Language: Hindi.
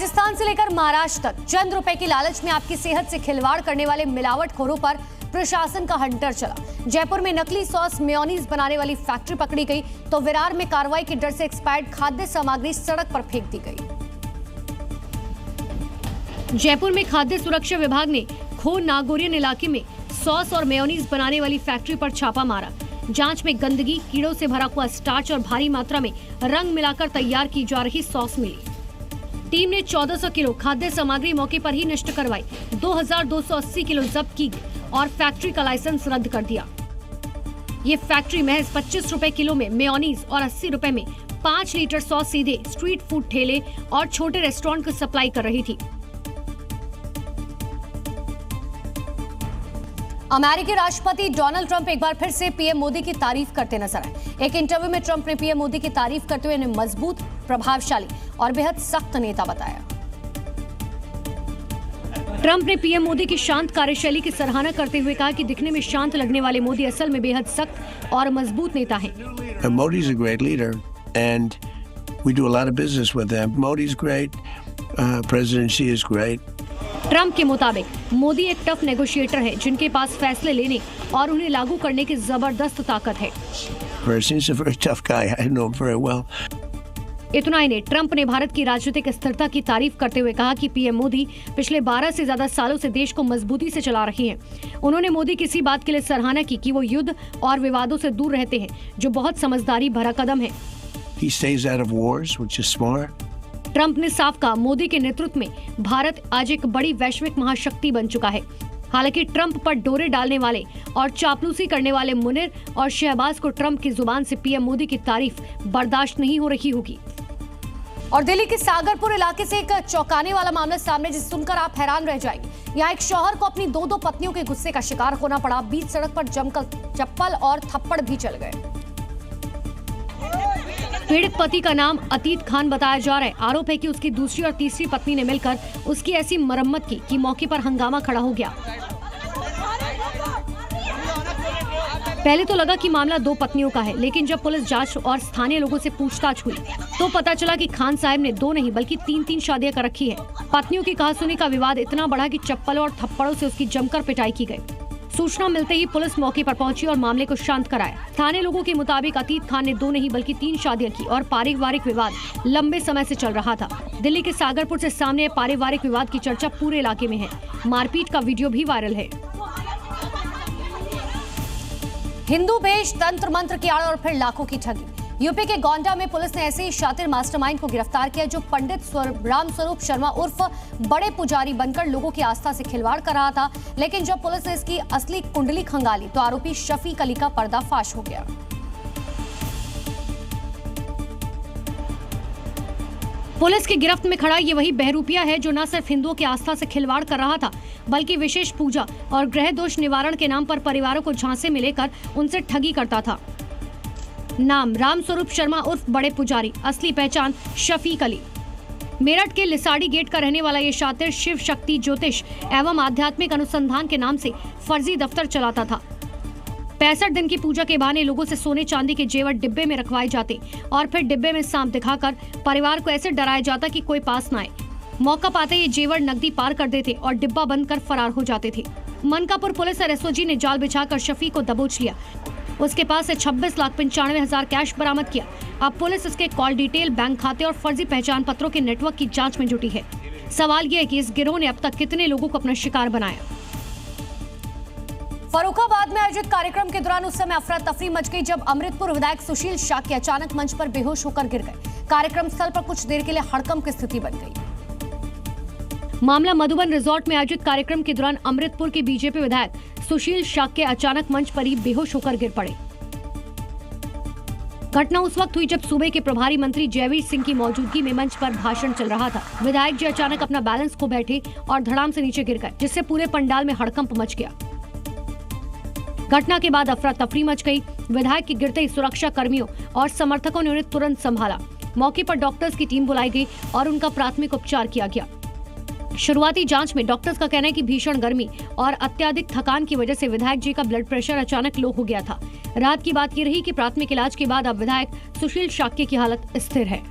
राजस्थान से लेकर महाराष्ट्र तक चंद रुपए की लालच में आपकी सेहत से खिलवाड़ करने वाले मिलावटखोरों पर प्रशासन का हंटर चला। जयपुर में नकली सॉस मेयोनीज बनाने वाली फैक्ट्री पकड़ी गई तो विरार में कार्रवाई के डर से एक्सपायर्ड खाद्य सामग्री सड़क पर फेंक दी गई। जयपुर में खाद्य सुरक्षा विभाग ने खो नागोरियन इलाके में सॉस और मेयोनीज बनाने वाली फैक्ट्री पर छापा मारा। जांच में गंदगी, कीड़ों से भरा हुआ स्टार्च और भारी मात्रा में रंग मिलाकर तैयार की जा रही सॉस मिली। टीम ने 1400 किलो खाद्य सामग्री मौके पर ही नष्ट करवाई। 2280 किलो जब्त की और फैक्ट्री का लाइसेंस रद्द कर दिया। ये फैक्ट्री महज 25 रुपए किलो में मेयोनीज और 80 रुपए में 5 लीटर सॉस सीधे स्ट्रीट फूड ठेले और छोटे रेस्टोरेंट को सप्लाई कर रही थी। अमेरिकी राष्ट्रपति डोनाल्ड ट्रंप एक बार फिर से पीएम मोदी की तारीफ करते नजर आए। एक इंटरव्यू में ट्रंप ने पीएम मोदी की तारीफ करते हुए उन्हें मजबूत, प्रभावशाली और बेहद सख्त नेता बताया। ट्रंप ने पीएम मोदी की शांत कार्यशैली की सराहना करते हुए कहा कि दिखने में शांत लगने वाले मोदी असल में बेहद सख्त और मजबूत नेता हैं। Modi's a great leader and we do a lot of business with him. Modi's great, President Xi is great. Trump के मुताबिक मोदी एक टफ नेगोशिएटर है जिनके पास फैसले लेने और उन्हें लागू करने की जबरदस्त ताकत है। He's a very tough guy. I know him very well. इतना ही नहीं, ट्रंप ने भारत की राजनीतिक स्थिरता की तारीफ करते हुए कहा कि पीएम मोदी पिछले 12 से ज्यादा सालों से देश को मजबूती से चला रही हैं। उन्होंने मोदी की इसी बात के लिए सराहना की कि वो युद्ध और विवादों से दूर रहते हैं, जो बहुत समझदारी भरा कदम है। He stays out of wars, which is smart. Trump ने साफ कहा, मोदी के नेतृत्व में भारत आज एक बड़ी वैश्विक महाशक्ति बन चुका है। हालांकि ट्रंप पर डोरे डालने वाले और चापलूसी करने वाले मुनीर और शहबाज को ट्रंप की जुबान से पीएम मोदी की तारीफ बर्दाश्त नहीं हो रही होगी। और दिल्ली के सागरपुर इलाके से एक चौंकाने वाला मामला सामने, जिसे सुनकर आप हैरान रह जाएंगे। यहाँ एक शौहर को अपनी दो पत्नियों के गुस्से का शिकार होना पड़ा। बीच सड़क पर जमकर चप्पल और थप्पड़ भी चल गए। पीड़ित पति का नाम अतीत खान बताया जा रहा है। आरोप है कि उसकी दूसरी और तीसरी पत्नी ने मिलकर उसकी ऐसी मरम्मत की कि मौके पर हंगामा खड़ा हो गया। पहले तो लगा कि मामला 2 पत्नियों का है, लेकिन जब पुलिस जांच और स्थानीय लोगों से पूछताछ हुई तो पता चला कि खान साहब ने 2 नहीं बल्कि 3 शादियां कर रखी है। पत्नियों की कहासुनी का विवाद इतना बढ़ा कि चप्पलों और थप्पड़ों से उसकी जमकर पिटाई की गई। सूचना मिलते ही पुलिस मौके पर पहुंची और मामले को शांत कराया। स्थानीय लोगों के मुताबिक अतीत खान ने 2 नहीं बल्कि 3 शादियां की और पारिवारिक विवाद लंबे समय से चल रहा था। दिल्ली के सागरपुर से सामने पारिवारिक विवाद की चर्चा पूरे इलाके में है। मारपीट का वीडियो भी वायरल है। हिंदू भेष, तंत्र मंत्र की आड़ और फिर लाखों की ठगी। यूपी के गोंडा में पुलिस ने ऐसे ही शातिर मास्टरमाइंड को गिरफ्तार किया जो पंडित रामस्वरूप शर्मा उर्फ बड़े पुजारी बनकर लोगों की आस्था से खिलवाड़ कर रहा था। लेकिन जब पुलिस ने इसकी असली कुंडली खंगाली तो आरोपी शफीक अली का पर्दाफाश हो गया। पुलिस की गिरफ्त में खड़ा ये वही बहरूपिया है जो न सिर्फ हिंदुओं की आस्था से खिलवाड़ कर रहा था, बल्कि विशेष पूजा और ग्रह दोष निवारण के नाम पर परिवारों को झांसे में लेकर उनसे ठगी करता था। नाम रामस्वरूप शर्मा उर्फ बड़े पुजारी, असली पहचान शफीक अली। मेरठ के लिसाड़ी गेट का रहने वाला ये शातिर शिव शक्ति ज्योतिष एवं आध्यात्मिक अनुसंधान के नाम से फर्जी दफ्तर चलाता था। 65 दिन की पूजा के बहाने लोगों से सोने चांदी के जेवर डिब्बे में रखवाए जाते और फिर डिब्बे में सांप दिखाकर परिवार को ऐसे डराया जाता कि कोई पास न आए। मौका पाते ये जेवर नकदी पार कर देते और डिब्बा बंद कर फरार हो जाते थे। मनकापुर पुलिस और एसओजी ने जाल बिछाकर शफीक को दबोच लिया। उसके पास से 26,95,000 कैश बरामद किया। अब पुलिस इसके कॉल डिटेल, बैंक खाते और फर्जी पहचान पत्रों के नेटवर्क की जांच में जुटी है। सवाल यह है कि इस गिरोह ने अब तक कितने लोगों को अपना शिकार बनाया। फर्रुखाबाद में आयोजित कार्यक्रम के दौरान उस समय अफरा तफरी मच गई जब अमृतपुर विधायक सुशील शाक्य अचानक मंच पर बेहोश होकर गिर गए। कार्यक्रम स्थल पर कुछ देर के लिए हड़कंप की स्थिति बन गई। मामला मधुबन रिजॉर्ट में आयोजित कार्यक्रम के दौरान अमृतपुर के बीजेपी विधायक सुशील शाक्य अचानक मंच पर ही बेहोश होकर गिर पड़े। घटना उस वक्त हुई जब सूबे के प्रभारी मंत्री जयवीर सिंह की मौजूदगी में मंच पर भाषण चल रहा था। विधायक जी अचानक अपना बैलेंस खो बैठे और धड़ाम से नीचे गिर गए, जिससे पूरे पंडाल में हड़कंप मच गया। घटना के बाद अफरा तफरी मच गई। विधायक के गिरते ही सुरक्षा कर्मियों और समर्थकों ने उन्हें तुरंत संभाला। मौके पर डॉक्टर्स की टीम बुलाई गई और उनका प्राथमिक उपचार किया गया। शुरुआती जांच में डॉक्टर्स का कहना है कि भीषण गर्मी और अत्यधिक थकान की वजह से विधायक जी का ब्लड प्रेशर अचानक लो हो गया था। रात की बात ये रही कि प्राथमिक इलाज के बाद अब विधायक सुशील शाक्य की हालत स्थिर है।